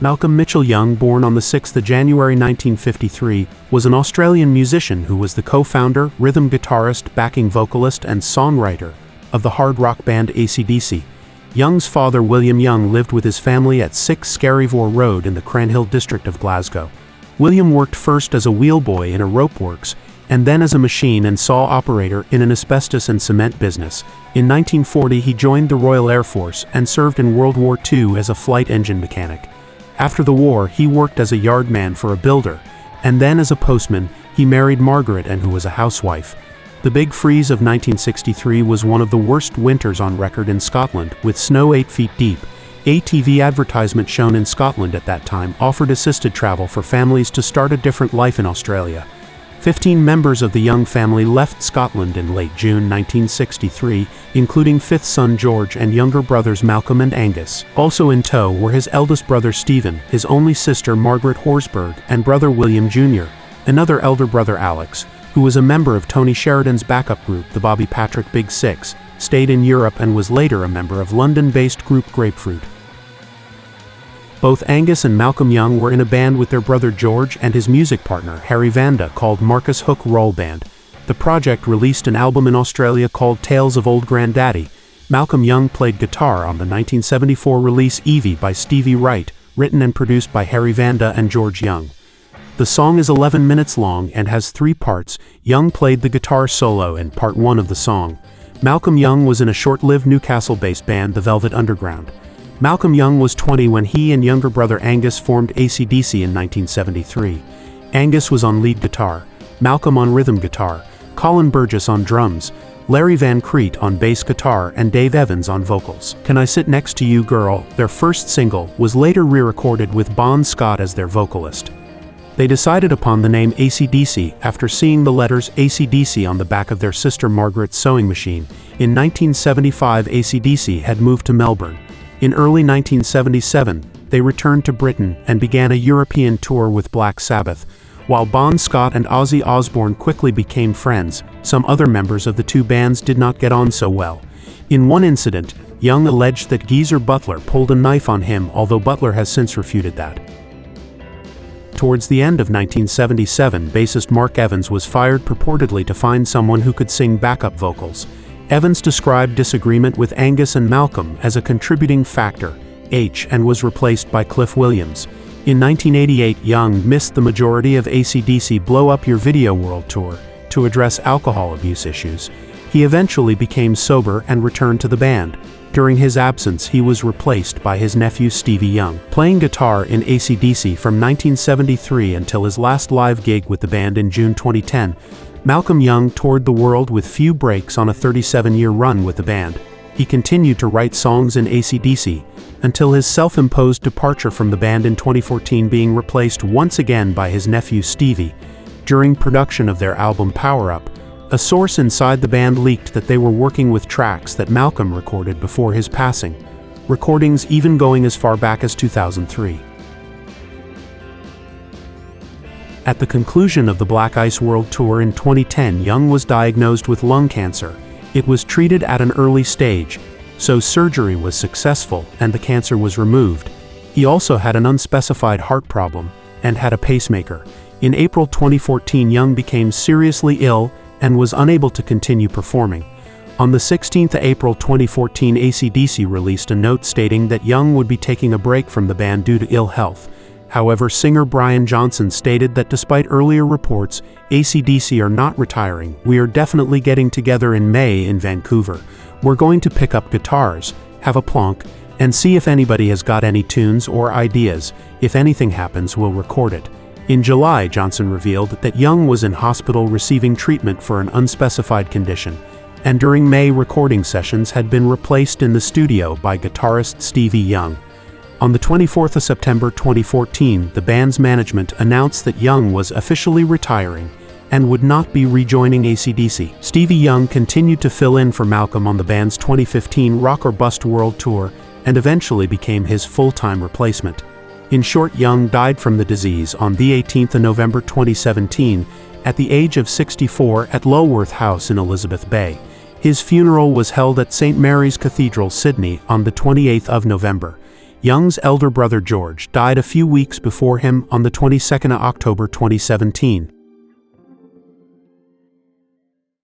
Malcolm Mitchell Young, born on the 6th of January 1953, was an Australian musician who was the co-founder, rhythm guitarist, backing vocalist, and songwriter of the hard rock band ACDC. Young's father, William Young, lived with his family at 6 Scarivore Road in the Cranhill district of Glasgow. William worked first as a wheelboy in a rope works, and then as a machine and saw operator in an asbestos and cement business. In 1940, he joined the Royal Air Force and served in World War II as a flight engine mechanic. After the war, he worked as a yardman for a builder, and then as a postman. He married Margaret, and who was a housewife. The Big Freeze of 1963 was one of the worst winters on record in Scotland, with snow 8 feet deep. A TV advertisement shown in Scotland at that time offered assisted travel for families to start a different life in Australia. 15 members of the Young family left Scotland in late June 1963, including fifth son George and younger brothers Malcolm and Angus. Also in tow were his eldest brother Stephen, his only sister Margaret Horsburgh, and brother William Jr., another elder brother Alex, who was a member of Tony Sheridan's backup group, the Bobby Patrick Big Six, stayed in Europe and was later a member of London-based group Grapefruit. Both Angus and Malcolm Young were in a band with their brother George and his music partner Harry Vanda called Marcus Hook Roll Band. The project released an album in Australia called Tales of Old Grandaddy. Malcolm Young played guitar on the 1974 release Evie by Stevie Wright, written and produced by Harry Vanda and George Young. The song is 11 minutes long and has 3 parts. Young played the guitar solo in part 1 of the song. Malcolm Young was in a short-lived Newcastle-based band, the Velvet Underground. Malcolm Young was 20 when he and younger brother Angus formed ACDC in 1973. Angus was on lead guitar, Malcolm on rhythm guitar, Colin Burgess on drums, Larry Van Kriedt on bass guitar, and Dave Evans on vocals. Can I Sit Next to You Girl, their first single, was later re-recorded with Bon Scott as their vocalist. They decided upon the name ACDC after seeing the letters ACDC on the back of their sister Margaret's sewing machine. In 1975, ACDC had moved to Melbourne. In early 1977, they returned to Britain and began a European tour with Black Sabbath. While Bon Scott and Ozzy Osbourne quickly became friends, some other members of the two bands did not get on so well. In one incident, Young alleged that Geezer Butler pulled a knife on him, although Butler has since refuted that. Towards the end of 1977, bassist Mark Evans was fired purportedly to find someone who could sing backup vocals. Evans described disagreement with Angus and Malcolm as a contributing factor, and was replaced by Cliff Williams. In 1988, Young missed the majority of ACDC Blow Up Your Video World Tour to address alcohol abuse issues. He eventually became sober and returned to the band. During his absence, he was replaced by his nephew Stevie Young, playing guitar in ACDC from 1973 until his last live gig with the band in June 2010. Malcolm Young toured the world with few breaks on a 37-year run with the band. He continued to write songs in ACDC until his self-imposed departure from the band in 2014, being replaced once again by his nephew Stevie. During production of their album Power Up, a source inside the band leaked that they were working with tracks that Malcolm recorded before his passing, recordings even going as far back as 2003. At the conclusion of the Black Ice World Tour in 2010, Young was diagnosed with lung cancer. It was treated at an early stage, so surgery was successful and the cancer was removed. He also had an unspecified heart problem and had a pacemaker. In April 2014, Young became seriously ill and was unable to continue performing. On the 16th of April 2014, ACDC released a note stating that Young would be taking a break from the band due to ill health. However, singer Brian Johnson stated that despite earlier reports, ACDC are not retiring. We are definitely getting together in May in Vancouver. We're going to pick up guitars, have a plonk, and see if anybody has got any tunes or ideas. If anything happens, we'll record it. In July, Johnson revealed that Young was in hospital receiving treatment for an unspecified condition, and during May, recording sessions had been replaced in the studio by guitarist Stevie Young. On the 24th of September 2014, the band's management announced that Young was officially retiring and would not be rejoining ACDC. Stevie Young continued to fill in for Malcolm on the band's 2015 Rock or Bust World Tour and eventually became his full-time replacement. In short, Young died from the disease on the 18th of November 2017 at the age of 64 at Lulworth House in Elizabeth Bay. His funeral was held at St. Mary's Cathedral, Sydney on the 28th of November. Young's elder brother George died a few weeks before him on the 22nd of October 2017.